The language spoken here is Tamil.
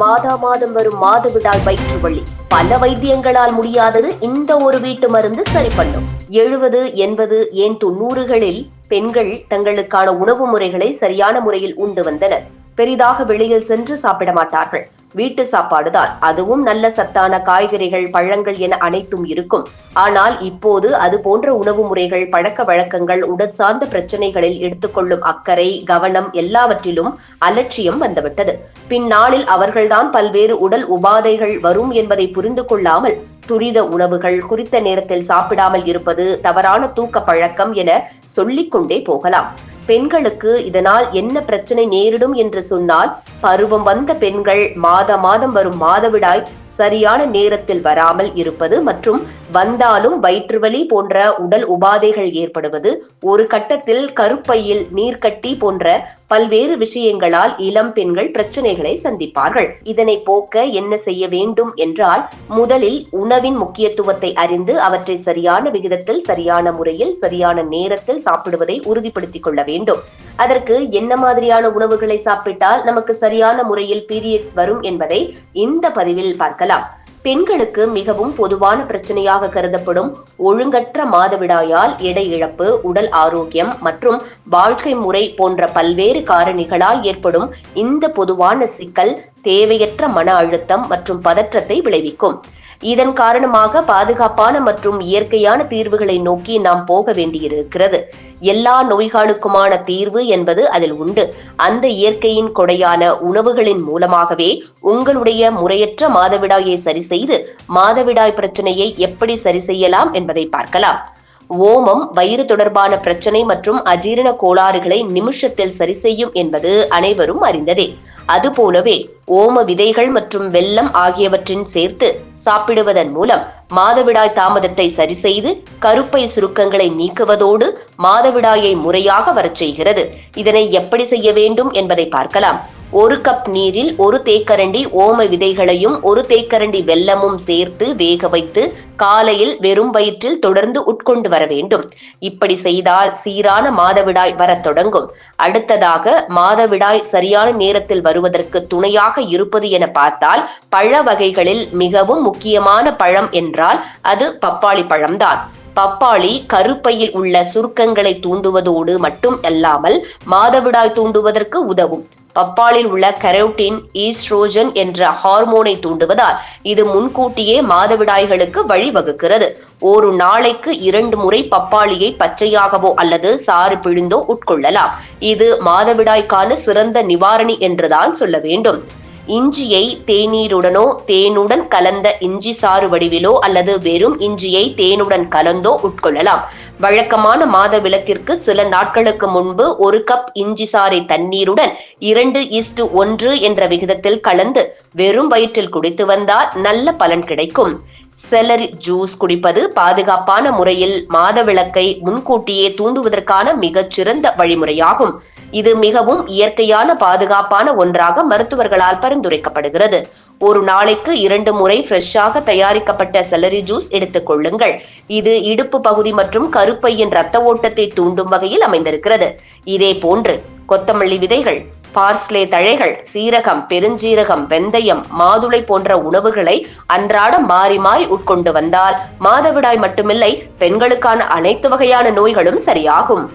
மாதம் வரும் மாதவிடாய் வயிற்று வலி பல வைத்தியங்களால் முடியாதது இந்த ஒரு வீட்டு மருந்து சரி பண்ணும். 70, 80 ஏன் 90களில் பெண்கள் தங்களுக்கான உணவு முறைகளை சரியான முறையில் உண்டு வந்தனர். பெரிதாக வெளியில் சென்று சாப்பிட மாட்டார்கள். வீட்டு சாப்பாடுதான், அதுவும் நல்ல சத்தான காய்கறிகள், பழங்கள் என அனைத்தும் இருக்கும். ஆனால் இப்போது அது போன்ற உணவு முறைகள், பழக்க வழக்கங்கள், உடல் சார்ந்த பிரச்சனைகளில் எடுத்துக்கொள்ளும் அக்கறை, கவனம் எல்லாவற்றிலும் அலட்சியம் வந்துவிட்டது. பின்னாளில் அவர்கள்தான் பல்வேறு உடல் உபாதைகள் வரும் என்பதை புரிந்து கொள்ளாமல் துரித உணவுகள், குறித்த நேரத்தில் சாப்பிடாமல் இருப்பது, தவறான தூக்க பழக்கம் என சொல்லிக்கொண்டே போகலாம். பெண்களுக்கு இதனால் என்ன பிரச்சனை நேரிடும் என்று சொன்னால், பருவம் வந்த பெண்கள் மாதம் வரும் மாதவிடாய் சரியான நேரத்தில் வராமல் இருப்பது மற்றும் வந்தாலும் வயிற்றுவலி போன்ற உடல் உபாதைகள் ஏற்படுவது, ஒரு கட்டத்தில் கருப்பையில் நீர்க்கட்டி போன்ற பல்வேறு விஷயங்களால் இளம் பெண்கள் பிரச்சனைகளை சந்திப்பார்கள். இதனை போக்க என்ன செய்ய வேண்டும் என்றால், முதலில் உணவின் முக்கியத்துவத்தை அறிந்து அவற்றை சரியான விகிதத்தில், சரியான முறையில், சரியான நேரத்தில் சாப்பிடுவதை உறுதிப்படுத்திக் கொள்ள வேண்டும். அதற்கு என்ன மாதிரியான உணவுகளை சாப்பிட்டால் நமக்கு சரியான முறையில் பீரியட்ஸ் வரும் என்பதை இந்த பதிவில் பார்க்கலாம். பெண்களுக்கு மிகவும் பொதுவான பிரச்சனையாக கருதப்படும் ஒழுங்கற்ற மாதவிடாயால் எடை இழப்பு, உடல் ஆரோக்கியம் மற்றும் வாழ்க்கை முறை போன்ற பல்வேறு காரணிகளால் ஏற்படும் இந்த பொதுவான சிக்கல் தேவையற்ற மன அழுத்தம் மற்றும் பதற்றத்தை விளைவிக்கும். இதன் காரணமாக பாதுகாப்பான மற்றும் இயற்கையான தீர்வுகளை நோக்கி நாம் போக வேண்டியிருக்கிறது. எல்லா நோய்களுக்குமான தீர்வு என்பது அதில் உண்டு. அந்த இயற்கையின் கொடையான உணவுகளின் மூலமாகவே உங்களுடைய முறையற்ற மாதவிடாயை சரி செய்து மாதவிடாய் பிரச்சனையை எப்படி சரி செய்யலாம் என்பதை பார்க்கலாம். ஓமம் வயிறு தொடர்பான பிரச்சனை மற்றும் அஜீரண கோளாறுகளை நிமிஷத்தில் சரி செய்யும் என்பது அனைவரும் அறிந்ததே. அதுபோலவே ஓம விதைகள் மற்றும் வெல்லம் ஆகியவற்றின் சேர்த்து சாப்பிடுவதன் மூலம் மாதவிடாய் தாமதத்தை சரி செய்து கருப்பை சுருக்கங்களை நீக்குவதோடு மாதவிடாயை முறையாக வரச் செய்கிறது. இதனை எப்படி செய்ய வேண்டும் என்பதை பார்க்கலாம். 1 கப் நீரில் 1 தேக்கரண்டி ஓம விதைகளையும் 1 தேக்கரண்டி வெல்லமும் சேர்த்து வேக வைத்து காலையில் வெறும் வயிற்றில் தொடர்ந்து உட்கொண்டு வர வேண்டும். இப்படி செய்தால் சீரான மாதவிடாய் வரத் தொடங்கும். அடுத்ததாக, மாதவிடாய் சரியான நேரத்தில் வருவதற்கு துணையாக இருப்பது என பார்த்தால், பழ வகைகளில் மிகவும் முக்கியமான பழம் என்றால் அது பப்பாளி பழம்தான். பப்பாளி கருப்பையில் உள்ள சுருக்கங்களை தூண்டுவதோடு மட்டும் அல்லாமல் மாதவிடாய் தூண்டுவதற்கு உதவும். பப்பாளில் உள்ள கரோட்டின், ஈஸ்ட்ரோஜன் என்ற ஹார்மோனை தூண்டுவதால் இது முன்கூட்டியே மாதவிடாய்களுக்கு வழிவகுக்கிறது. ஒரு நாளைக்கு 2 முறை பப்பாளியை பச்சையாகவோ அல்லது சாறு பிழிந்தோ உட்கொள்ளலாம். இது மாதவிடாய்க்கான சிறந்த நிவாரணி என்றுதான் சொல்ல வேண்டும். இஞ்சியை தேநீருடனோ, தேனுடன் கலந்த இஞ்சி சாறு வடிவிலோ அல்லது வெறும் இஞ்சியை தேனுடன் கலந்தோ உட்கொள்ளலாம். வழக்கமான மாத விலக்கிற்கு சில நாட்களுக்கு முன்பு 1 கப் இஞ்சி சாறை தண்ணீருடன் 2:1 என்ற விகிதத்தில் கலந்து வெறும் வயிற்றில் குடித்து வந்தால் நல்ல பலன் கிடைக்கும். செலரி ஜூஸ் குடிப்பது பாதுகாப்பான முறையில் மாதவிலக்கை முன்கூட்டியே தூண்டுவதற்கான மிகச்சிறந்த வழிமுறையாகும். இது மிகவும் இயற்கையான, பாதுகாப்பான ஒன்றாக மருத்துவர்களால் பரிந்துரைக்கப்படுகிறது. ஒரு நாளைக்கு 2 முறை ஃப்ரெஷ்ஷாக தயாரிக்கப்பட்ட செலரி ஜூஸ் எடுத்துக் கொள்ளுங்கள். இது இடுப்பு பகுதி மற்றும் கருப்பையின் இரத்த ஓட்டத்தை தூண்டும் வகையில் அமைந்திருக்கிறது. இதே போன்று கொத்தமல்லி விதைகள், பார்ஸ்லே தழைகள், சீரகம், பெருஞ்சீரகம், வெந்தயம், மாதுளை போன்ற உணவுகளை அன்றாடம் மாறி மாறி உட்கொண்டு வந்தால் மாதவிடாய் மட்டுமில்லை, பெண்களுக்கான அனைத்து வகையான நோய்களும் சரியாகும்.